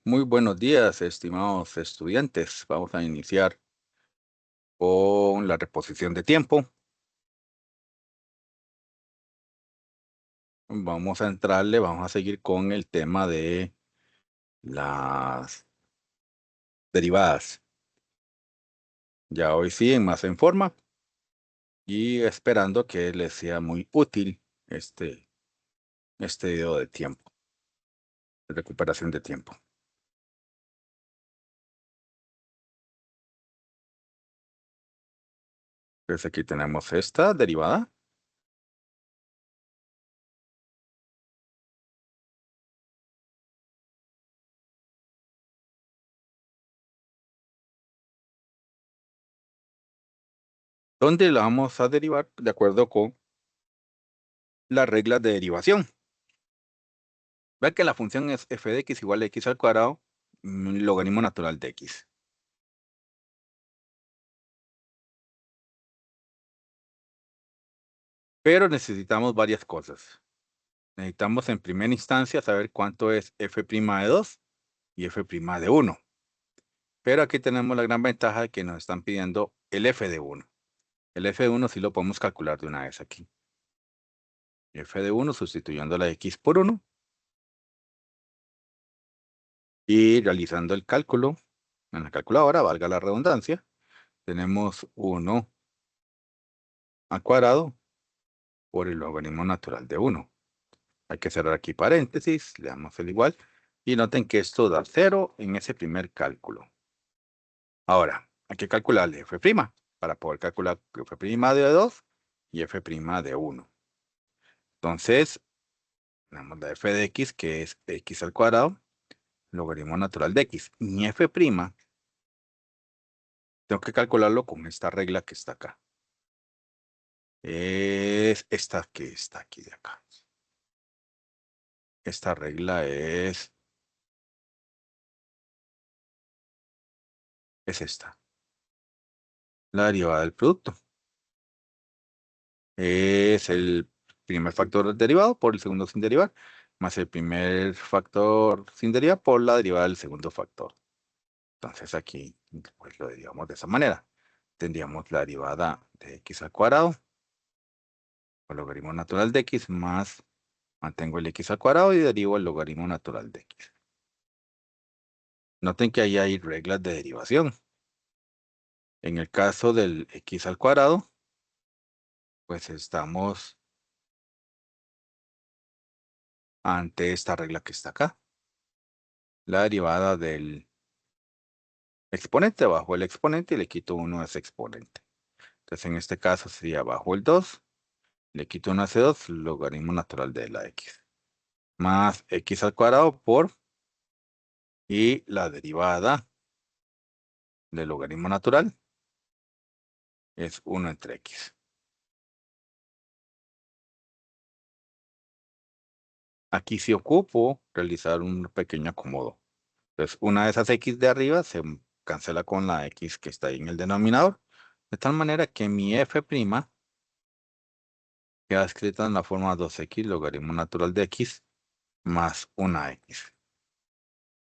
Muy buenos días, estimados estudiantes. Vamos a iniciar con la reposición de tiempo. Vamos a entrarle, vamos a seguir con el tema de las derivadas. Ya hoy sí, más en forma y esperando que les sea muy útil este video de tiempo, de recuperación de tiempo. Pues aquí tenemos esta derivada. Donde la vamos a derivar de acuerdo con las reglas de derivación. Ve que la función es f de x igual a x al cuadrado, logaritmo natural de x. Pero necesitamos varias cosas. Necesitamos en primera instancia saber cuánto es f' de 2 y f' de 1. Pero aquí tenemos la gran ventaja de que nos están pidiendo el f de 1. El f de 1 sí lo podemos calcular de una vez aquí. F de 1 sustituyendo la x por 1 y realizando el cálculo en la calculadora, valga la redundancia, tenemos 1 al cuadrado por el logaritmo natural de 1. Hay que cerrar aquí paréntesis, le damos el igual y noten que esto da 0 en ese primer cálculo. Ahora, hay que calcularle f' para poder calcular f' de 2 y f' de 1. Entonces, tenemos la f de x, que es x al cuadrado, logaritmo natural de x. Mi f', tengo que calcularlo con esta regla que está acá. Es esta que está aquí de acá. Esta regla es esta. La derivada del producto. Es el primer factor derivado por el segundo sin derivar, más el primer factor sin derivar por la derivada del segundo factor. Entonces aquí pues lo derivamos de esa manera. Tendríamos la derivada de x al cuadrado, el logaritmo natural de x, más mantengo el x al cuadrado y derivo el logaritmo natural de x. Noten que ahí hay reglas de derivación. En el caso del x al cuadrado, pues estamos ante esta regla que está acá. La derivada del exponente bajo el exponente y le quito 1 a ese exponente. Entonces en este caso sería bajo el 2, le quito 1 a ese 2, logaritmo natural de la x. Más x al cuadrado por, y la derivada del logaritmo natural es 1 entre x. Aquí sí ocupo realizar un pequeño acomodo. Entonces una de esas x de arriba se cancela con la x que está ahí en el denominador, de tal manera que mi f' queda escrita en la forma 2x logaritmo natural de x más 1x.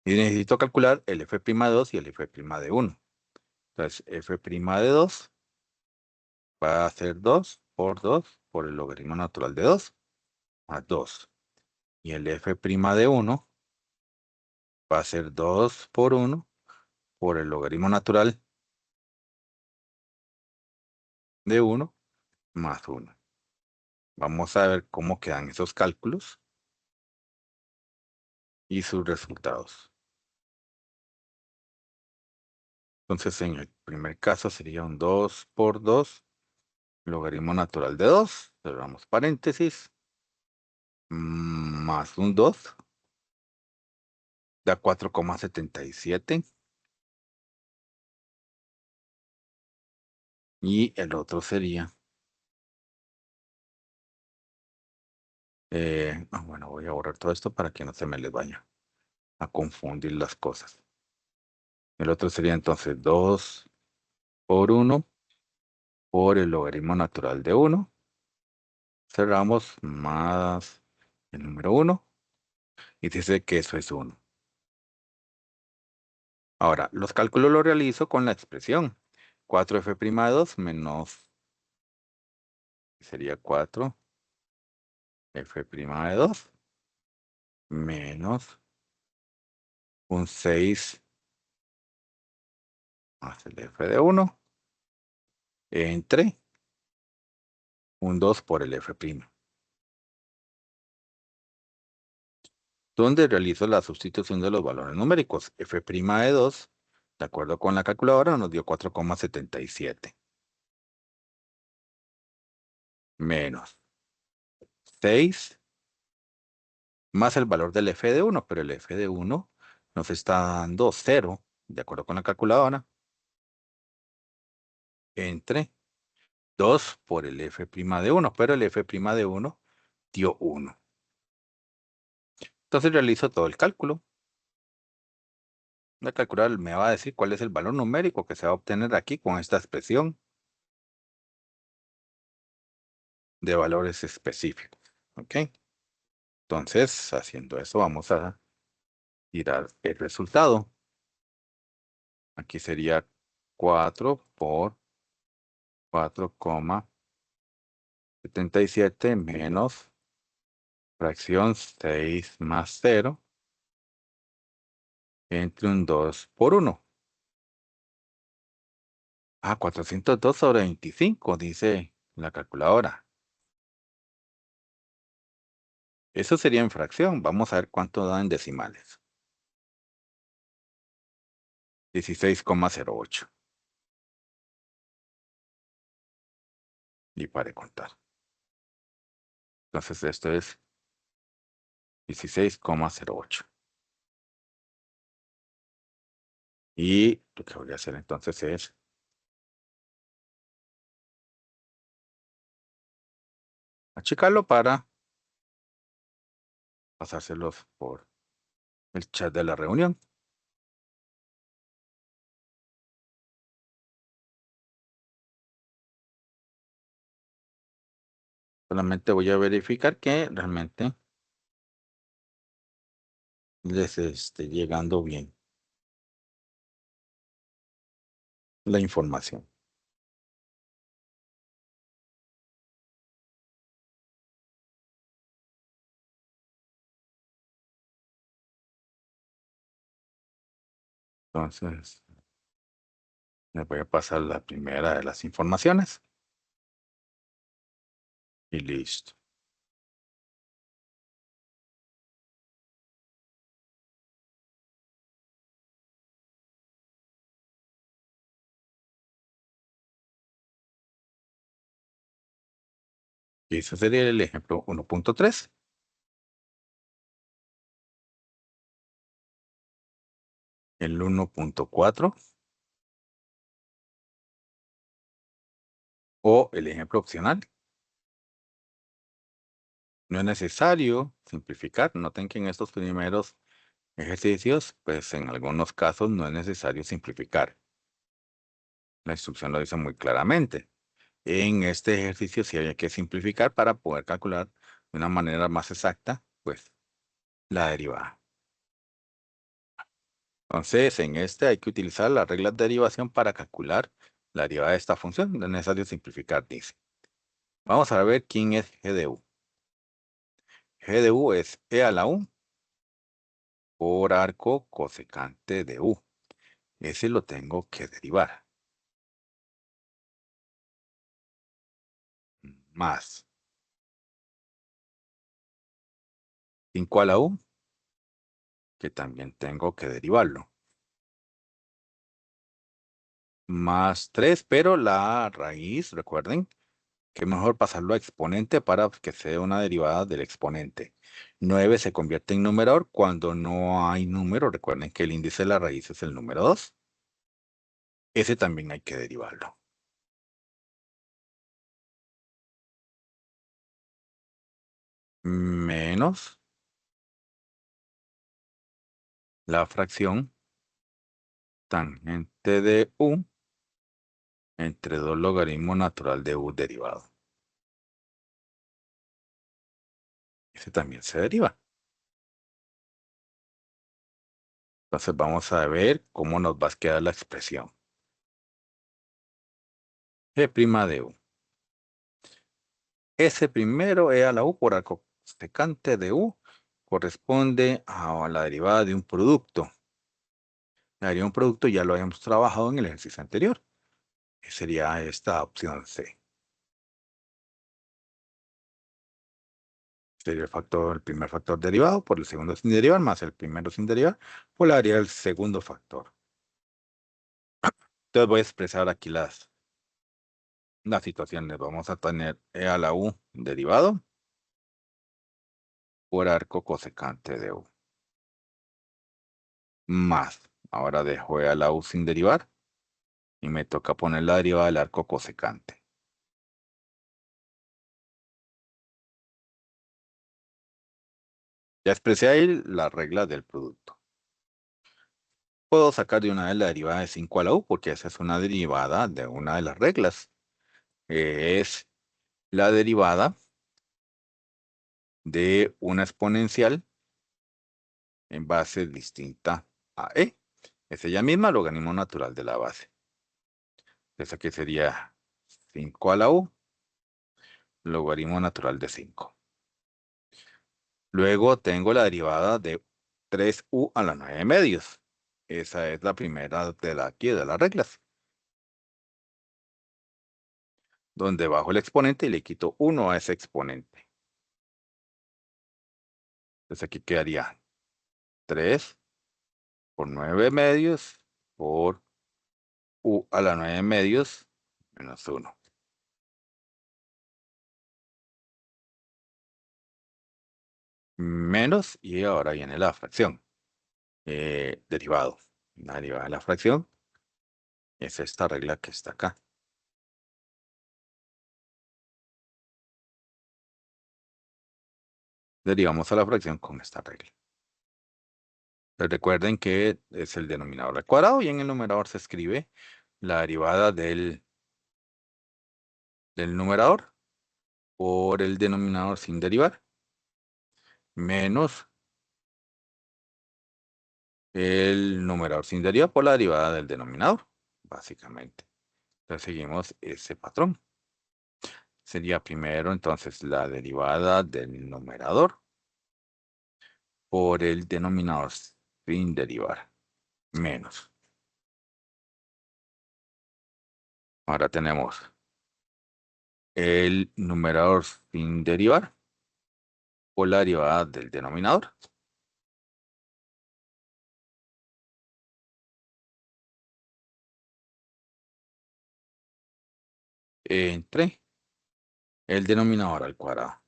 Y necesito calcular el f' de 2 y el f' de 1. Entonces, f' de 2 va a ser 2 por el logaritmo natural de 2, más 2. Y el f' de 1 va a ser 2 por 1 por el logaritmo natural de 1, más 1. Vamos a ver cómo quedan esos cálculos y sus resultados. Entonces, en el primer caso sería un 2 por 2, logaritmo natural de 2, cerramos paréntesis, más un 2, da 4,77. Y el otro sería, bueno, voy a borrar todo esto para que no se me les vaya a confundir las cosas. El otro sería entonces 2 por 1 por el logaritmo natural de 1. Cerramos más el número 1 y dice que eso es 1. Ahora, los cálculos los realizo con la expresión 4f' de 2 menos, sería 4f' de 2 menos un 6 más el f de 1 entre un 2 por el f', donde realizo la sustitución de los valores numéricos. F' de 2, de acuerdo con la calculadora, nos dio 4,77 menos 6 más el valor del f de 1, pero el f de 1 nos está dando 0, de acuerdo con la calculadora, entre 2 por el f' de 1, pero el f' de 1 dio 1. Entonces realizo todo el cálculo. La calculadora me va a decir cuál es el valor numérico que se va a obtener aquí con esta expresión de valores específicos. ¿Ok? Entonces, haciendo eso, vamos a tirar el resultado. Aquí sería 4 por 4,77 menos fracción 6 más 0 entre un 2 por 1. 402 sobre 25, dice la calculadora. Eso sería en fracción. Vamos a ver cuánto da en decimales. 16,08. Y para contar. Entonces esto es 16,08. Y lo que voy a hacer entonces es achicarlo para pasárselos por el chat de la reunión. Solamente voy a verificar que realmente les esté llegando bien la información. Entonces, les voy a pasar la primera de las informaciones. Y listo. Y ese sería el ejemplo 1.3. El 1.4 o el ejemplo opcional. No es necesario simplificar. Noten que en estos primeros ejercicios, pues en algunos casos no es necesario simplificar. La instrucción lo dice muy claramente. En este ejercicio sí hay que simplificar para poder calcular de una manera más exacta, pues, la derivada. Entonces, en este hay que utilizar las reglas de derivación para calcular la derivada de esta función. No es necesario simplificar, dice. Vamos a ver quién es g de u. G de u es e a la u por arco cosecante de u. Ese lo tengo que derivar. Más 5 a la u, que también tengo que derivarlo. Más 3, pero la raíz, recuerden, que es mejor pasarlo a exponente para que sea una derivada del exponente. 9 se convierte en numerador cuando no hay número. Recuerden que el índice de la raíz es el número 2. Ese también hay que derivarlo. Menos la fracción tangente de u entre 2 logaritmo natural de u derivado. Ese también se deriva. Entonces vamos a ver cómo nos va a quedar la expresión. G' de U. Ese primero E a la U por arco secante de U corresponde a la derivada de un producto. La derivada de un producto ya lo habíamos trabajado en el ejercicio anterior. Que sería esta opción C. Sería el primer factor derivado por el segundo sin derivar más el primero sin derivar por la derivada del segundo factor. Entonces voy a expresar aquí las situaciones. Vamos a tener E a la U derivado por arco cosecante de U. Más. Ahora dejo E a la U sin derivar y me toca poner la derivada del arco cosecante. Ya expresé ahí la regla del producto. Puedo sacar de una vez la derivada de 5 a la U porque esa es una derivada de una de las reglas. Es la derivada de una exponencial en base distinta a E. Es ella misma, logaritmo natural de la base. Entonces aquí sería 5 a la U, logaritmo natural de 5. Luego tengo la derivada de 3U a la 9 medios. Esa es la primera de aquí de las reglas. Donde bajo el exponente y le quito 1 a ese exponente. Entonces aquí quedaría 3 por 9 medios por U a la 9 medios menos 1. Menos, y ahora viene la fracción. Derivado. La derivada de la fracción es esta regla que está acá. Derivamos a la fracción con esta regla. Pero recuerden que es el denominador al cuadrado y en el numerador se escribe la derivada del numerador por el denominador sin derivar menos el numerador sin derivar por la derivada del denominador, básicamente. Entonces seguimos ese patrón. Sería primero entonces la derivada del numerador por el denominador sin derivar menos. Ahora tenemos el numerador sin derivar por la derivada del denominador. Entre el denominador al cuadrado.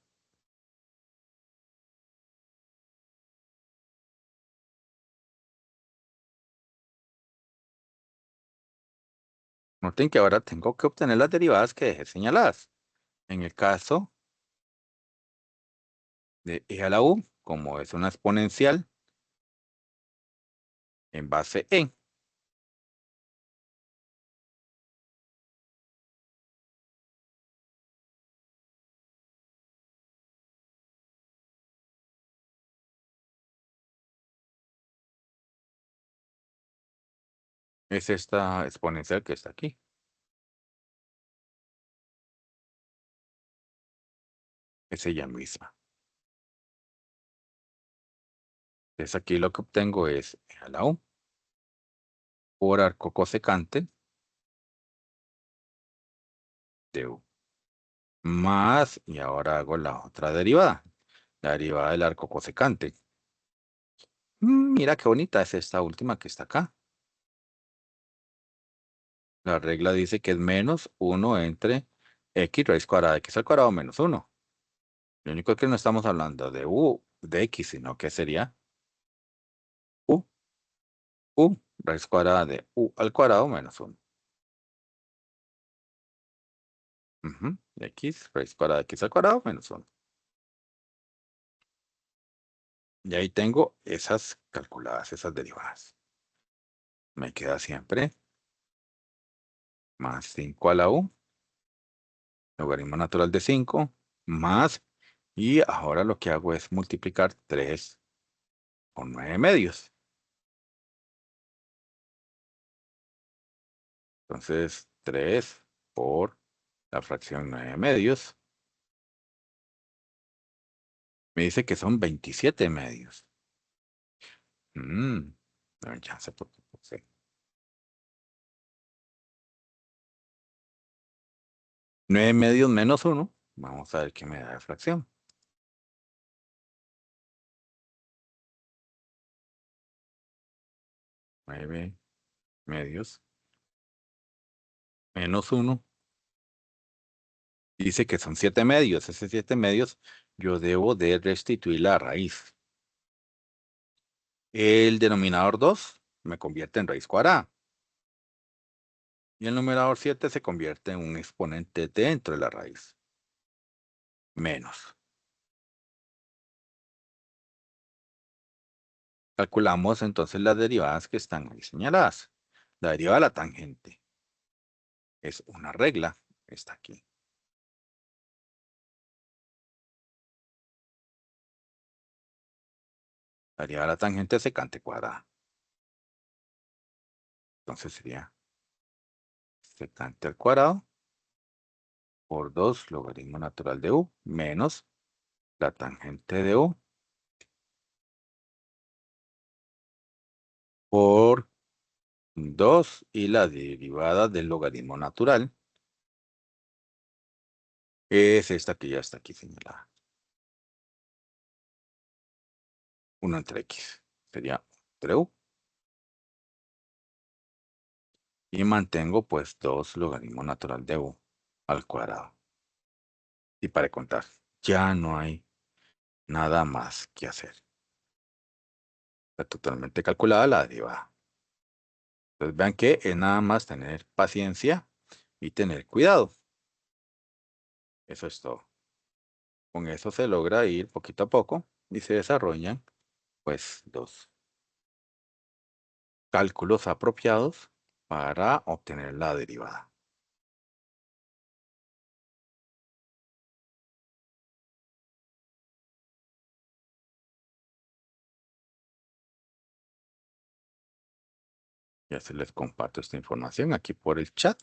Noten que ahora tengo que obtener las derivadas que dejé señaladas. En el caso de e a la u, como es una exponencial en base en, es esta exponencial que está aquí. Es ella misma. Entonces aquí lo que obtengo es e a la u por arco cosecante de u. Más, y ahora hago la otra derivada. La derivada del arco cosecante. Mira qué bonita es esta última que está acá. La regla dice que es menos 1 entre x raíz cuadrada de x al cuadrado menos 1. Lo único es que no estamos hablando de u de x, sino que sería u, raíz cuadrada de u al cuadrado menos 1. X raíz cuadrada de x al cuadrado menos 1. Y ahí tengo esas calculadas, esas derivadas. Me queda siempre más 5 a la u, logaritmo natural de 5, más, y ahora lo que hago es multiplicar 3 por 9 medios. Entonces, 3 por la fracción 9 medios. Me dice que son 27 medios. Ya sé por qué puse. 9 medios menos 1. Vamos a ver qué me da de fracción. 9 medios menos 1. Dice que son 7 medios. Ese 7 medios yo debo de restituir la raíz. El denominador 2 me convierte en raíz cuadrada. Y el numerador 7 se convierte en un exponente dentro de la raíz. Menos. Calculamos entonces las derivadas que están ahí señaladas. La derivada de la tangente es una regla. Está aquí. La derivada de la tangente es secante cuadrada. Entonces sería secante al cuadrado por 2 logaritmo natural de u menos la tangente de u por 2 y la derivada del logaritmo natural es esta que ya está aquí señalada. 1 entre x sería entre u. Y mantengo pues 2 logaritmo natural de u al cuadrado. Y para contar, ya no hay nada más que hacer. Está totalmente calculada la derivada. Entonces vean que es nada más tener paciencia y tener cuidado. Eso es todo. Con eso se logra ir poquito a poco y se desarrollan pues los cálculos apropiados para obtener la derivada. Ya se les comparto esta información aquí por el chat.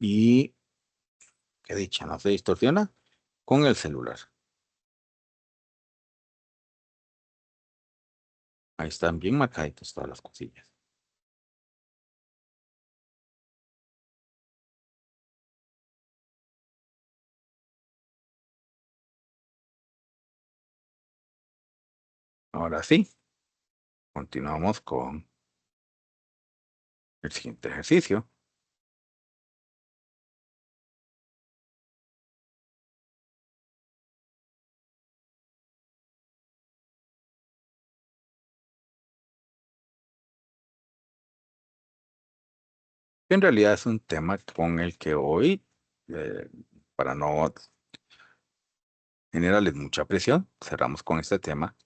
Y qué dicha, no se distorsiona con el celular. Ahí están bien marcaditas todas las cosillas. Ahora sí, continuamos con el siguiente ejercicio. En realidad es un tema con el que hoy, eh, para no generarles mucha presión, cerramos con este tema,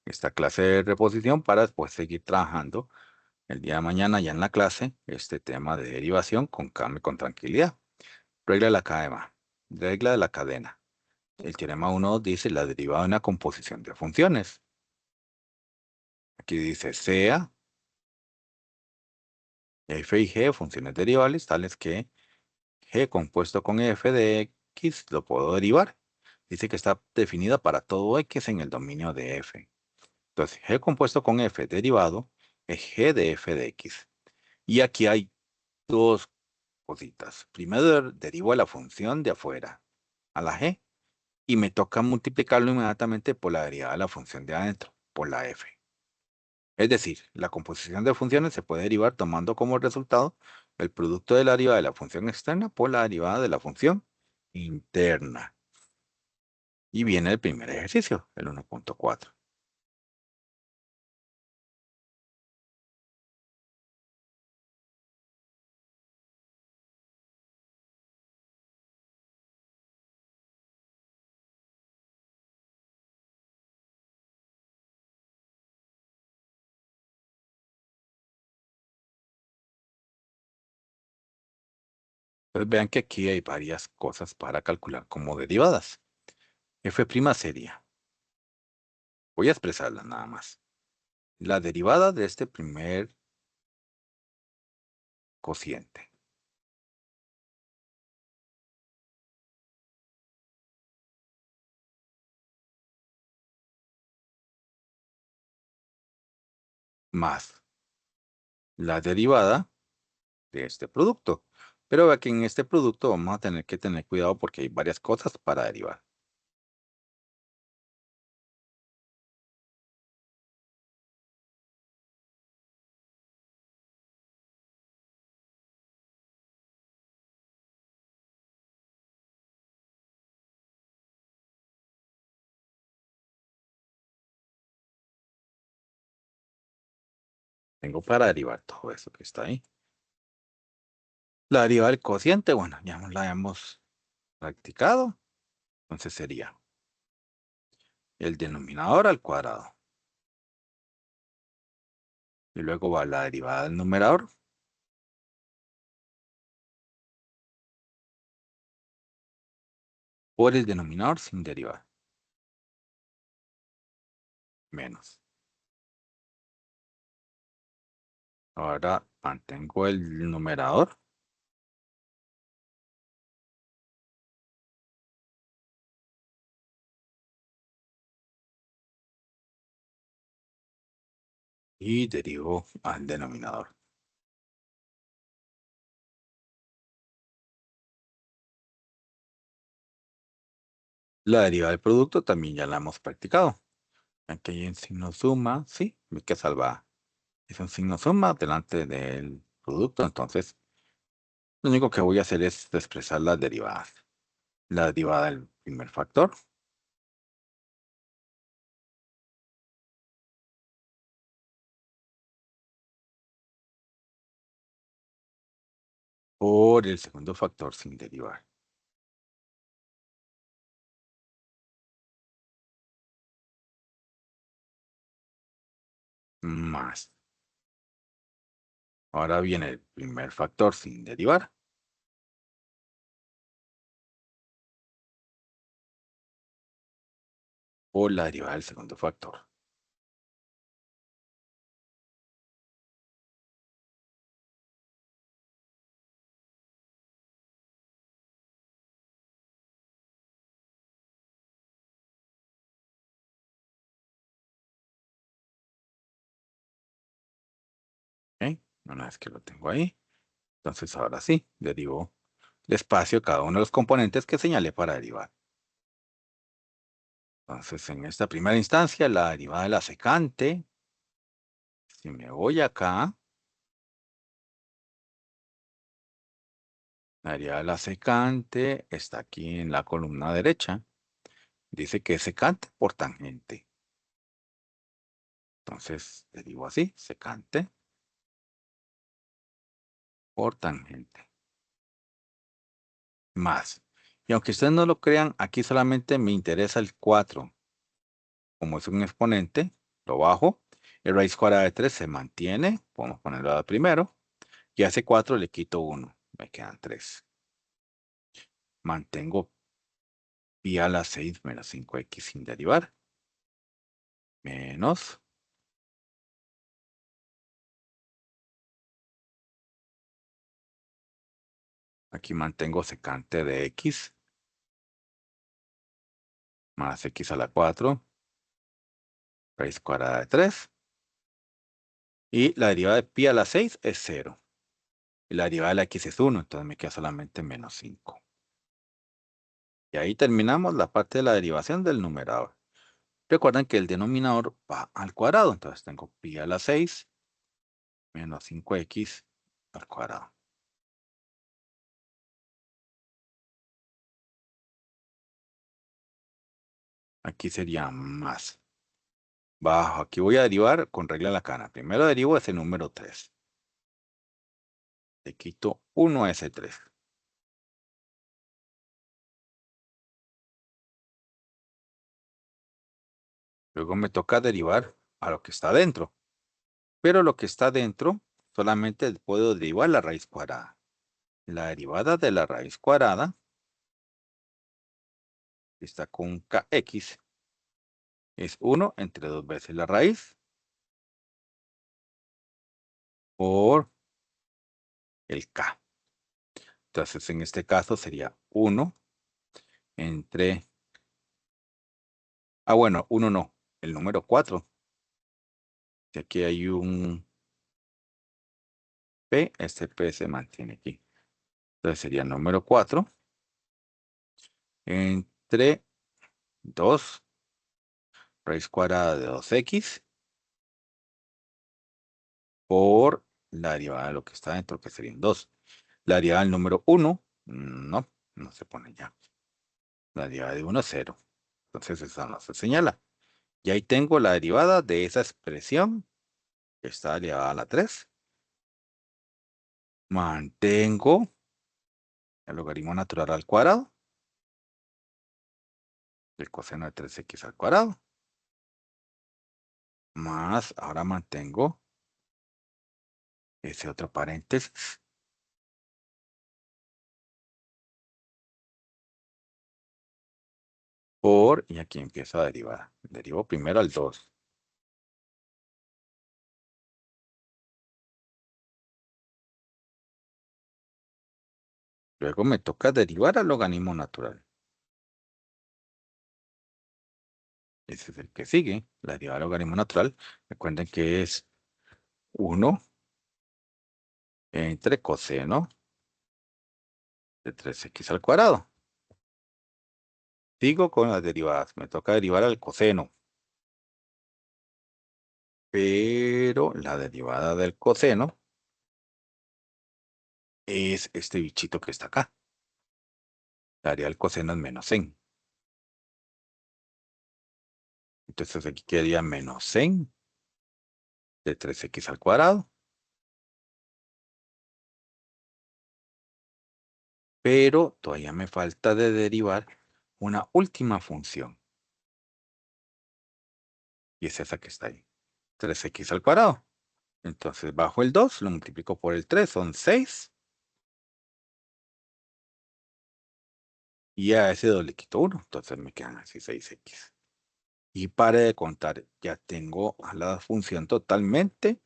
esta clase de reposición para después seguir trabajando el día de mañana ya en la clase, este tema de derivación con calma y con tranquilidad. Regla de la cadena. Regla de la cadena. El teorema 1 dice la derivada de una composición de funciones. Aquí dice sea f y g funciones derivables tales que g compuesto con f de x lo puedo derivar. Dice que está definida para todo x en el dominio de f. Entonces, g compuesto con f derivado es g de f de x. Y aquí hay dos cositas. Primero derivo a la función de afuera, a la g, y me toca multiplicarlo inmediatamente por la derivada de la función de adentro, por la f. Es decir, la composición de funciones se puede derivar tomando como resultado el producto de la derivada de la función externa por la derivada de la función interna. Y viene el primer ejercicio, el 1.4. Entonces vean que aquí hay varias cosas para calcular como derivadas. F' sería Voy a expresarla nada más. La derivada de este primer cociente más la derivada de este producto. Pero vea que en este producto vamos a tener que tener cuidado porque hay varias cosas para derivar. Tengo para derivar todo eso que está ahí. La derivada del cociente, bueno, ya la hemos practicado. Entonces sería el denominador al cuadrado. Y luego va la derivada del numerador por el denominador sin derivar. Menos. Ahora mantengo el numerador y derivo al denominador. La derivada del producto también ya la hemos practicado. Aquí hay un signo suma, sí, hay que salvar. Es un signo suma delante del producto, entonces lo único que voy a hacer es expresar las derivadas. La derivada del primer factor por el segundo factor sin derivar. Más. Ahora viene el primer factor sin derivar. Por la derivada del segundo factor. ¿Ok? Una vez que lo tengo ahí. Entonces ahora sí, derivo despacio cada uno de los componentes que señalé para derivar. Entonces en esta primera instancia, la derivada de la secante. Si me voy acá, la derivada de la secante está aquí en la columna derecha. Dice que es secante por tangente. Entonces derivo así, secante por tangente. Más. Y aunque ustedes no lo crean, aquí solamente me interesa el 4. Como es un exponente, lo bajo. El raíz cuadrada de 3 se mantiene. Podemos ponerlo de primero. Y a ese 4 le quito 1. Me quedan 3. Mantengo pi a la 6 menos 5x sin derivar. Menos. Aquí mantengo secante de x más x a la 4. Raíz cuadrada de 3. Y la derivada de pi a la 6 es 0. Y la derivada de la x es 1. Entonces me queda solamente menos 5. Y ahí terminamos la parte de la derivación del numerador. Recuerden que el denominador va al cuadrado, entonces tengo pi a la 6 menos 5x al cuadrado. Aquí sería más. Bajo, aquí voy a derivar con regla en la cana. Primero derivo ese número 3. Le quito 1 a ese 3. Luego me toca derivar a lo que está dentro. Pero lo que está dentro solamente puedo derivar la raíz cuadrada. La derivada de la raíz cuadrada está con kx es 1 entre 2 veces la raíz por el k. Entonces, en este caso sería 1 entre... Ah, bueno, 1 no, el número 4. Si aquí hay un P, este P se mantiene aquí. Entonces sería el número 4 entre 2 raíz cuadrada de 2x por la derivada de lo que está dentro, que sería un 2. La derivada del número 1, no se pone ya. La derivada de 1 es 0. Entonces esa no se señala. Y ahí tengo la derivada de esa expresión que está elevada a la 3. Mantengo el logaritmo natural al cuadrado, el coseno de 3x al cuadrado, más ahora mantengo ese otro paréntesis por, y aquí empiezo a derivar. Derivo primero al 2. Luego me toca derivar al logaritmo natural. Ese es el que sigue, la derivada del logaritmo natural. Recuerden que es 1 entre coseno de 3x al cuadrado. Sigo con las derivadas. Me toca derivar al coseno. Pero la derivada del coseno es este bichito que está acá. La derivada del coseno es menos sen. Entonces aquí quedaría menos sen de 3x al cuadrado. Pero todavía me falta de derivar una última función. Y es esa que está ahí. 3x al cuadrado. Entonces bajo el 2, lo multiplico por el 3, son 6. Y a ese 2 le quito 1. Entonces me quedan así 6x. Y pare de contar. Ya tengo a la función totalmente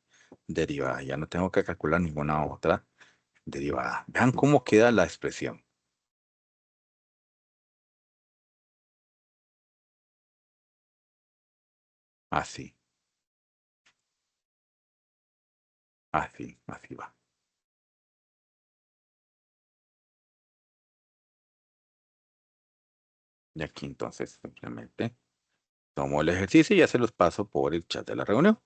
derivada. Ya no tengo que calcular ninguna otra derivada. Vean cómo queda la expresión. Así, así va. Y aquí entonces simplemente tomo el ejercicio y ya se los paso por el chat de la reunión.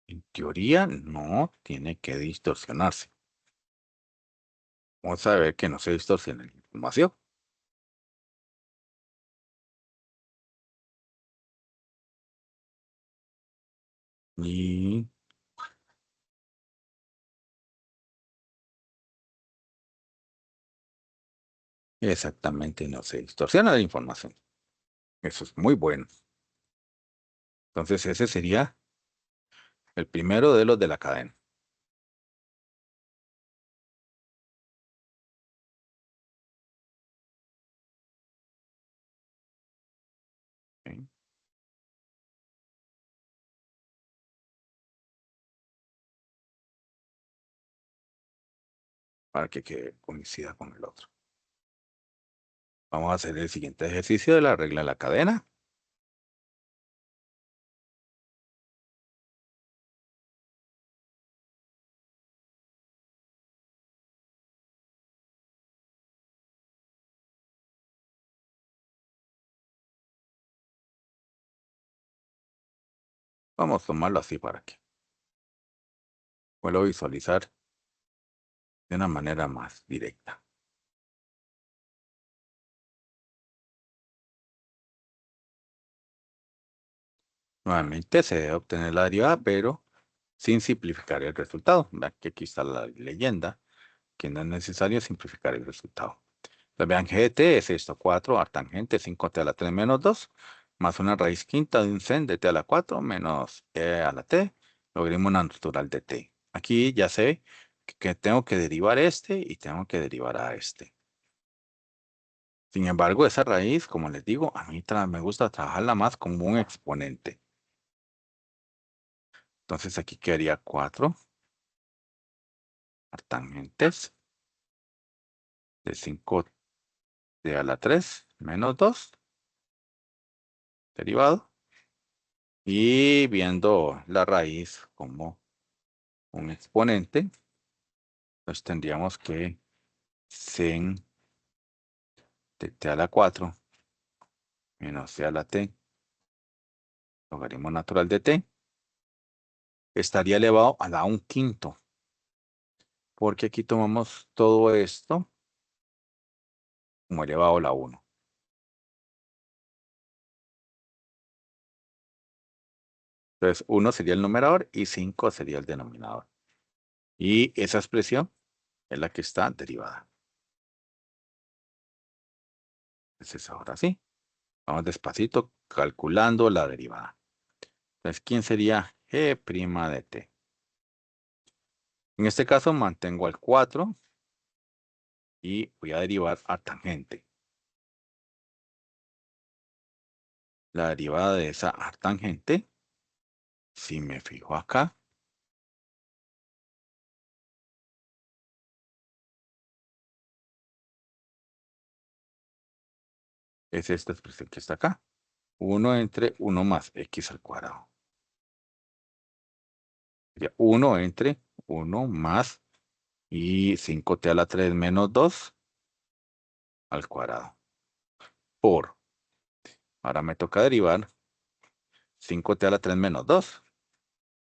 En teoría no tiene que distorsionarse. Vamos a ver que no se distorsione la información. Y exactamente no se distorsiona la información. Eso es muy bueno. Entonces ese sería el primero de los de la cadena. ¿Ok? Para que coincida con el otro. Vamos a hacer el siguiente ejercicio de la regla de la cadena. Vamos a tomarlo así para que pueda visualizar de una manera más directa. Nuevamente se debe obtener la derivada, pero sin simplificar el resultado. Vean que aquí está la leyenda, que no es necesario simplificar el resultado. Entonces vean que de t es esto, 4 a tangente 5t a la 3 menos 2, más una raíz quinta de un sen de t a la 4 menos e a la t, logaritmo natural de t. Aquí ya sé que tengo que derivar este y tengo que derivar a este. Sin embargo, esa raíz, como les digo, a mí me gusta trabajarla más como un exponente. Entonces aquí quedaría 4 artangentes de 5t a la 3 menos 2 derivado. Y viendo la raíz como un exponente, pues tendríamos que sin de t a la 4 menos c a la t, logaritmo natural de t, estaría elevado a la 1/5. Porque aquí tomamos todo esto como elevado a la 1. Entonces, 1 sería el numerador y 5 sería el denominador. Y esa expresión es la que está derivada. Entonces, ahora sí, vamos despacito calculando la derivada. Entonces, ¿quién sería g' de t? En este caso, mantengo al 4 y voy a derivar a tangente. La derivada de esa artangente, si me fijo acá, es esta expresión que está acá. 1 entre 1 más x al cuadrado. Sería 1 entre 1 más y 5t a la 3 menos 2 al cuadrado. Por, ahora me toca derivar 5t a la 3 menos 2.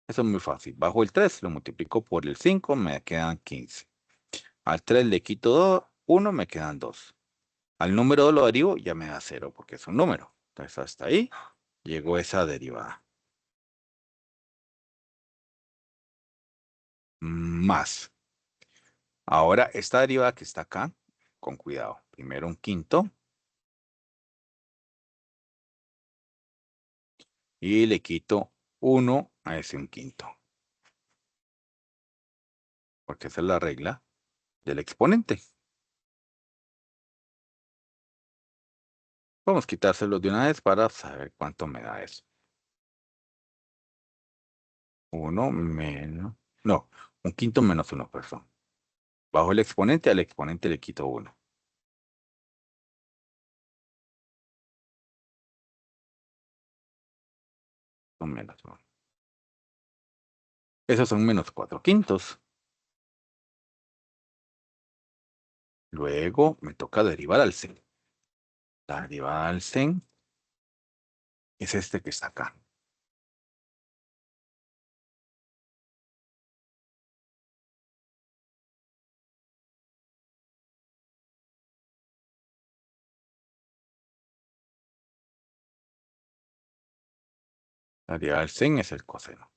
Eso es muy fácil. Bajo el 3 lo multiplico por el 5, me quedan 15. Al 3 le quito 1, me quedan 2. Al número 2 lo derivo, ya me da 0 porque es un número. Entonces hasta ahí llegó esa derivada. Más. Ahora esta derivada que está acá, con cuidado. Primero un quinto. Y le quito 1 a ese un quinto. Porque esa es la regla del exponente. Vamos a quitárselos de una vez para saber cuánto me da eso. 1 menos, no, un quinto menos 1, perdón. Bajo el exponente, al exponente le quito 1. Son menos 1. Esos son menos 4 quintos. Luego me toca derivar al 100. La derivada al 100 es este que está acá. La derivada al 100 es el coseno.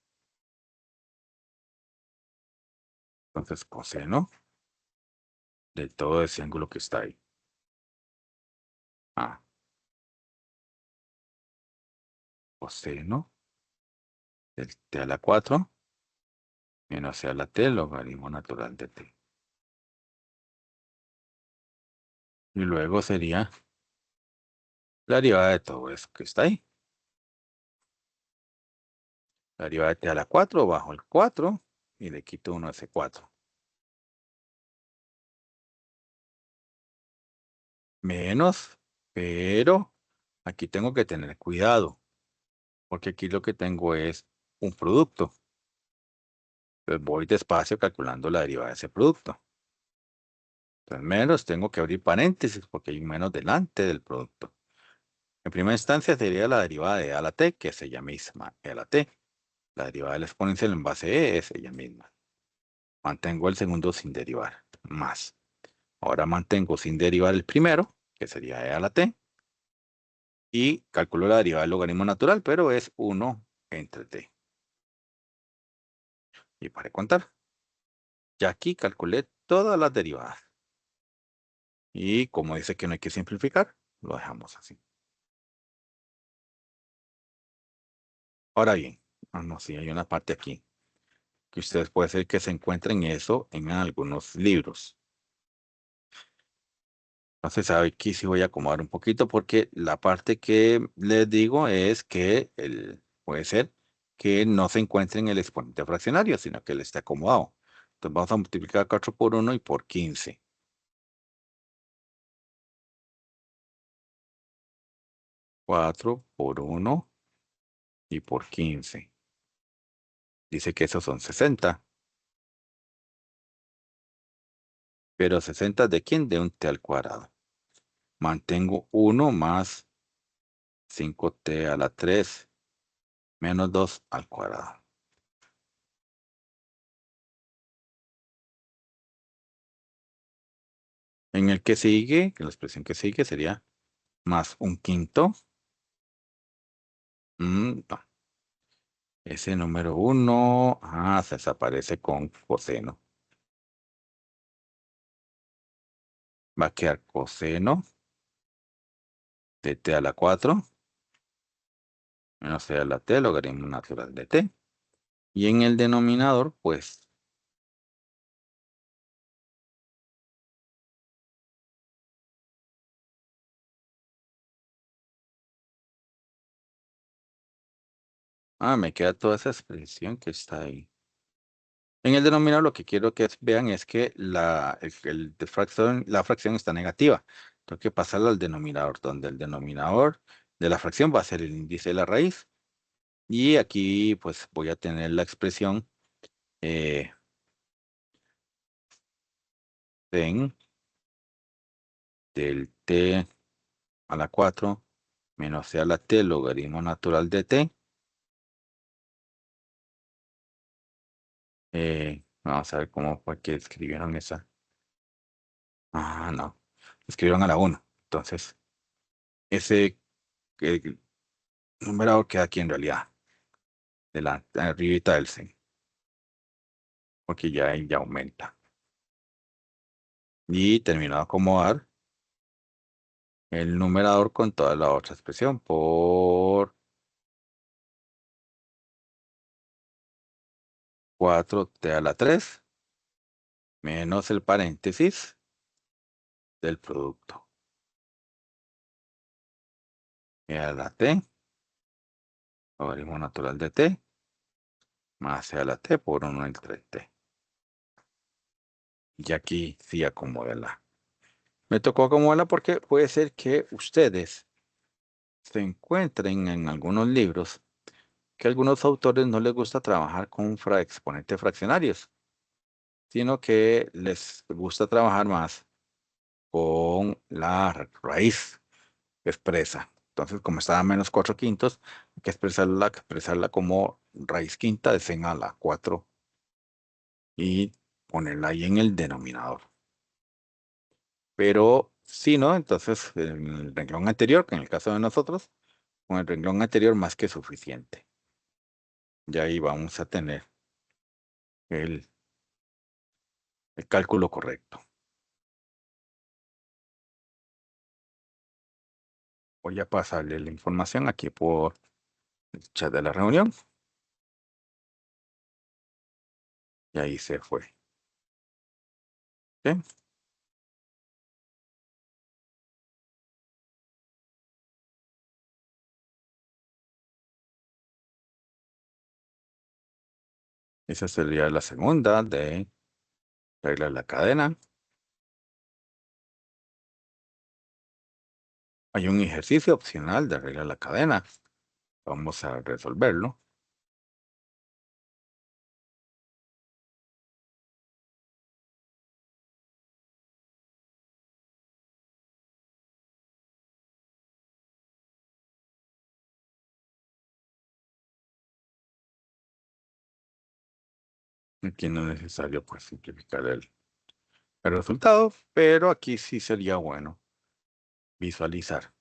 Entonces, coseno de todo ese ángulo que está ahí. Ah, coseno del t a la 4 menos c a la t, logaritmo natural de t. Y luego sería la derivada de todo eso que está ahí. La derivada de t a la 4 bajo el 4 y le quito 1 a ese 4. Menos, pero aquí tengo que tener cuidado, porque aquí lo que tengo es un producto. Entonces voy despacio calculando la derivada de ese producto. Entonces menos tengo que abrir paréntesis porque hay un menos delante del producto. En primera instancia sería la derivada de a a la t, que es ella misma, e a la t. La derivada del exponencial en base e es ella misma. Mantengo el segundo sin derivar, más. Ahora mantengo sin derivar el primero, que sería e a la t. Y calculo la derivada del logaritmo natural, pero es 1 entre t. Y para contar. Ya aquí calculé todas las derivadas. Y como dice que no hay que simplificar, lo dejamos así. Ahora bien, no, sí, hay una parte aquí que ustedes puede ser que se encuentren eso en algunos libros. Entonces, aquí sí voy a acomodar un poquito porque la parte que les digo es que puede ser que no se encuentre en el exponente fraccionario, sino que él esté acomodado. Entonces, vamos a multiplicar 4 por 1 y por 15. 4 por 1 y por 15. Dice que esos son 60. Pero 60 ¿de quién? De un t al cuadrado. Mantengo 1 más 5t a la 3 menos 2 al cuadrado. En el que sigue, la expresión que sigue sería más un quinto. No. Ese número 1, se desaparece con coseno. Va a quedar coseno de t a la 4 menos t a la t, logaritmo natural de t. Y en el denominador, pues, me queda toda esa expresión que está ahí. En el denominador lo que quiero que vean es que la fracción está negativa. Tengo que pasarla al denominador, donde el denominador de la fracción va a ser el índice de la raíz. Y aquí pues voy a tener la expresión en del t a la 4 menos c a la t logaritmo natural de t. Vamos a ver cómo fue que escribieron esa. No. Escribieron a la 1. Entonces, ese eh, numerador queda aquí en realidad, de la arribita del C, porque ya ahí ya aumenta. Y termino de acomodar el numerador con toda la otra expresión por 4t a la 3 menos el paréntesis del producto. E a la t, logaritmo natural de t, más c a la t por 1 entre t. Y aquí sí acomódela. Me tocó acomodarla porque puede ser que ustedes se encuentren en algunos libros que a algunos autores no les gusta trabajar con exponentes fraccionarios, sino que les gusta trabajar más con la raíz expresa. Entonces, como está a menos 4 quintos, hay que expresarla como raíz quinta de 100 a la 4 y ponerla ahí en el denominador. Pero si no, entonces en el renglón anterior, que en el caso de nosotros, con el renglón anterior más que suficiente. Y ahí vamos a tener el, el cálculo correcto. Voy a pasarle la información aquí por el chat de la reunión. Y ahí se fue. ¿Sí? Esa sería la segunda de regla de la cadena. Hay un ejercicio opcional de regla de la cadena. Vamos a resolverlo. Aquí no es necesario pues simplificar el resultado, pero aquí sí sería bueno visualizar.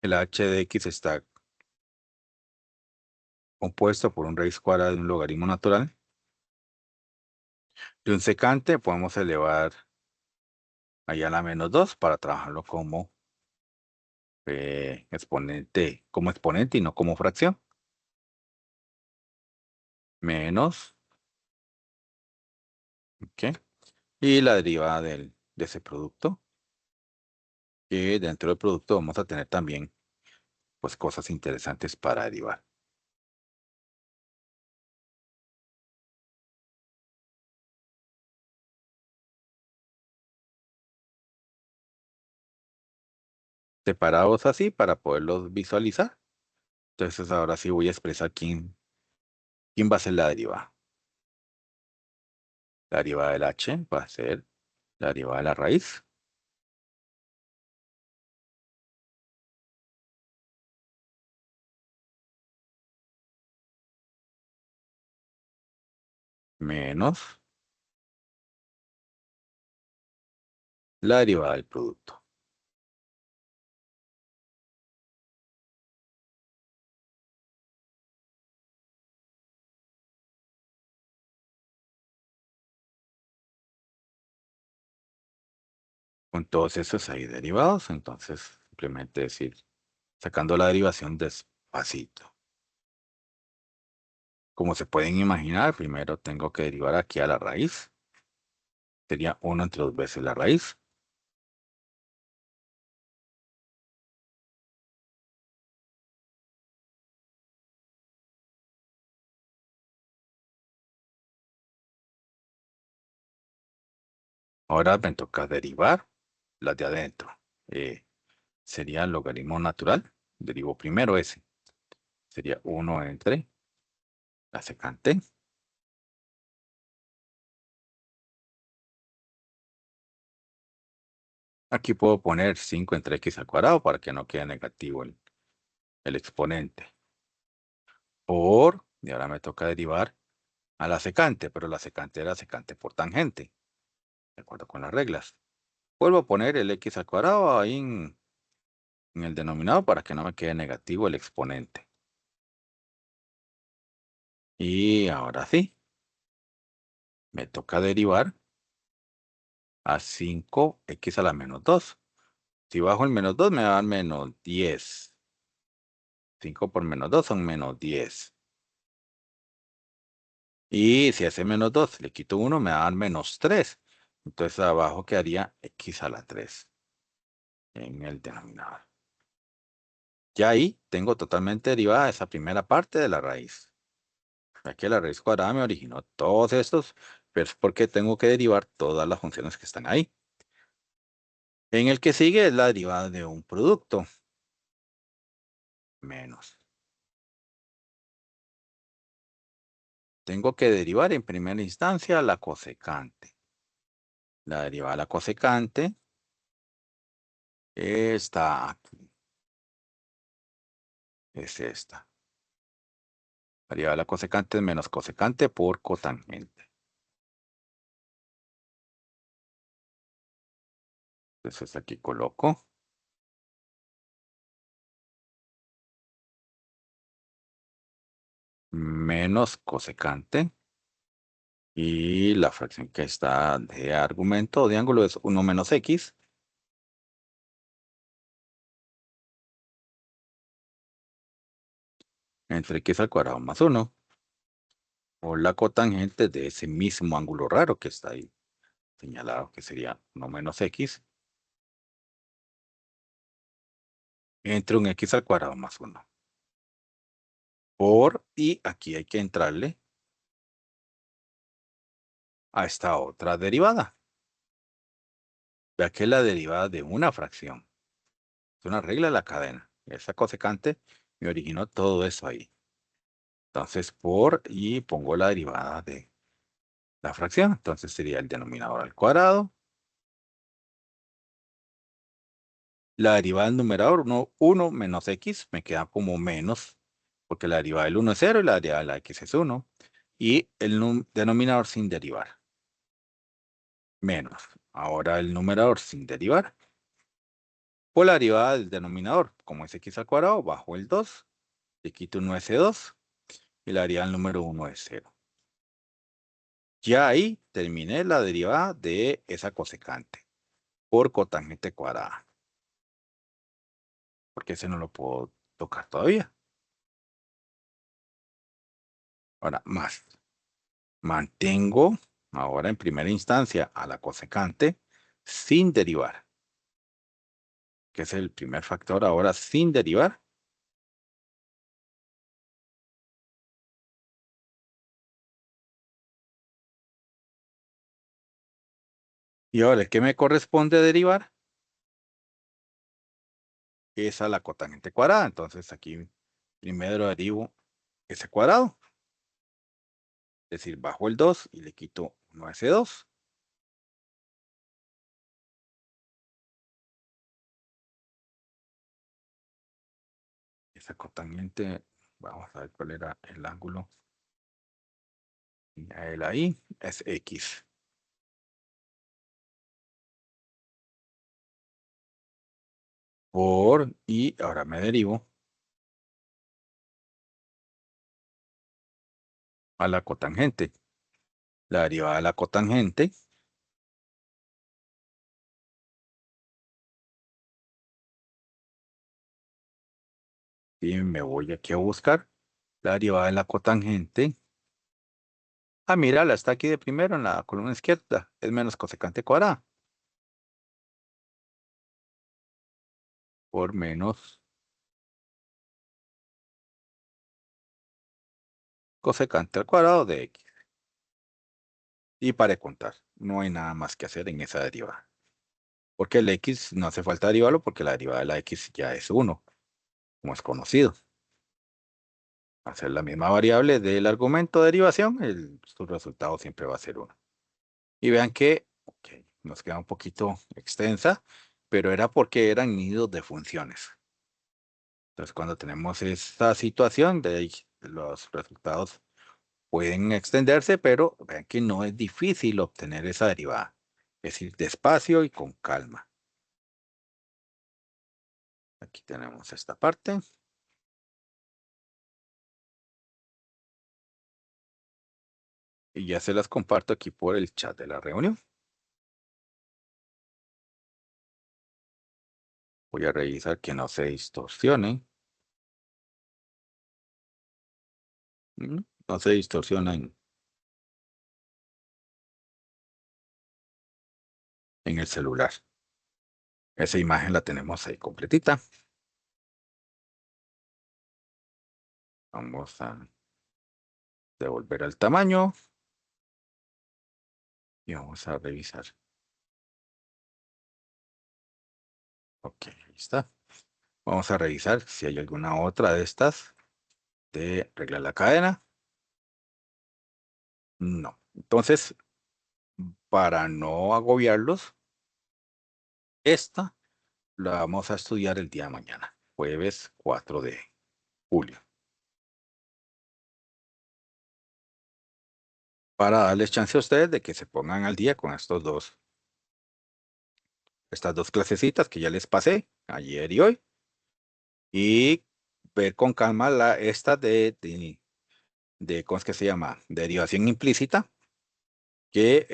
El h de x está compuesto por un raíz cuadrada de un logaritmo natural. De un secante podemos elevar allá a la menos 2 para trabajarlo como exponente y no como fracción. Menos, ¿ok? Y la derivada de ese producto, que dentro del producto vamos a tener también pues cosas interesantes para derivar. Separados así para poderlos visualizar. Entonces ahora sí voy a expresar quién va a ser la derivada. La derivada del h va a ser la derivada de la raíz menos la derivada del producto. Con todos esos ahí derivados, entonces simplemente decir, sacando la derivación despacito. Como se pueden imaginar, primero tengo que derivar aquí a la raíz. Sería 1 entre 2 veces la raíz. Ahora me toca derivar las de adentro. Sería el logaritmo natural. Derivo primero ese. Sería 1 entre la secante. Aquí puedo poner 5 entre x al cuadrado para que no quede negativo el exponente. Y ahora me toca derivar a la secante, pero la secante era secante por tangente, de acuerdo con las reglas. Vuelvo a poner el x al cuadrado ahí en el denominador para que no me quede negativo el exponente. Y ahora sí, me toca derivar a 5x a la menos 2. Si bajo el menos 2 me va a dar menos 10. 5 por menos 2 son menos 10. Y si a ese menos 2 le quito 1 me va a dar menos 3. Entonces abajo quedaría x a la 3 en el denominador. Ya ahí tengo totalmente derivada esa primera parte de la raíz. Aquí la raíz cuadrada me originó todos estos, pero es porque tengo que derivar todas las funciones que están ahí. En el que sigue es la derivada de un producto. Menos. Tengo que derivar en primera instancia la cosecante. La derivada de la cosecante está aquí. Es esta. La derivada de la cosecante es menos cosecante por cotangente. Entonces aquí coloco menos cosecante. Y la fracción que está de argumento o de ángulo es 1 menos x. Entre x al cuadrado más 1. O la cotangente de ese mismo ángulo raro que está ahí señalado, que sería 1 menos x. Entre un x al cuadrado más 1. Y aquí hay que entrarle a esta otra derivada. Vea que es la derivada de una fracción. Es una regla de la cadena. Esa cosecante me originó todo eso ahí. Entonces, y pongo la derivada de la fracción. Entonces sería el denominador al cuadrado. La derivada del numerador, 1 menos x, me queda como menos, porque la derivada del 1 es 0 y la derivada de la x es 1. Y el denominador sin derivar. Menos. Ahora el numerador sin derivar. Por la derivada del denominador, como es x al cuadrado, bajo el 2, le quito 1 ese 2 y la derivada del número 1 es 0. Ya ahí terminé la derivada de esa cosecante por cotangente cuadrada. Porque ese no lo puedo tocar todavía. Ahora, más. Mantengo Ahora en primera instancia a la cosecante sin derivar, que es el primer factor ahora sin derivar. Y ahora, ¿qué me corresponde derivar? Es a la cotangente cuadrada. Entonces aquí primero derivo ese cuadrado. Es decir, bajo el 2 y le quito 1 a ese 2. Esa cotangente, vamos a ver cuál era el ángulo. Y a él ahí es X. Y ahora me derivo a la cotangente. La derivada de la cotangente, y me voy aquí a buscar la derivada de la cotangente. Ah, mira, la está aquí de primero en la columna izquierda. Es menos cosecante cuadrada. Por menos cosecante al cuadrado de X. Y para de contar, no hay nada más que hacer en esa derivada. Porque el X no hace falta derivarlo porque la derivada de la X ya es 1, como es conocido. Hacer la misma variable del argumento de derivación, su resultado siempre va a ser 1. Y vean que ok, nos queda un poquito extensa, pero era porque eran nidos de funciones. Entonces, cuando tenemos esta situación, de ahí los resultados pueden extenderse, pero vean que no es difícil obtener esa derivada. Es ir despacio y con calma. Aquí tenemos esta parte. Y ya se las comparto aquí por el chat de la reunión. Voy a revisar que no se distorsionen. No se distorsionen en el celular. Esa imagen la tenemos ahí completita. Vamos a devolver al tamaño y vamos a revisar. Ok, ahí está. Vamos a revisar si hay alguna otra de estas de regla la cadena. No. Entonces, para no agobiarlos, esta la vamos a estudiar el día de mañana, jueves 4 de julio, para darles chance a ustedes de que se pongan al día con estas dos clasecitas que ya les pasé ayer y hoy, y ver con calma esta ¿cómo es que se llama? Derivación implícita, que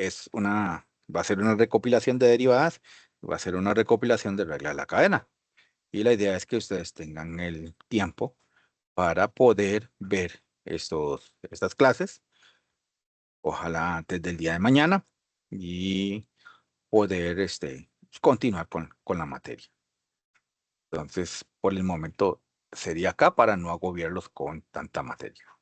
va a ser una recopilación de derivadas, va a ser una recopilación de regla de la cadena. Y la idea es que ustedes tengan el tiempo para poder ver estas clases, ojalá antes del día de mañana, y poder continuar con la materia. Entonces, por el momento sería acá para no agobiarlos con tanta materia.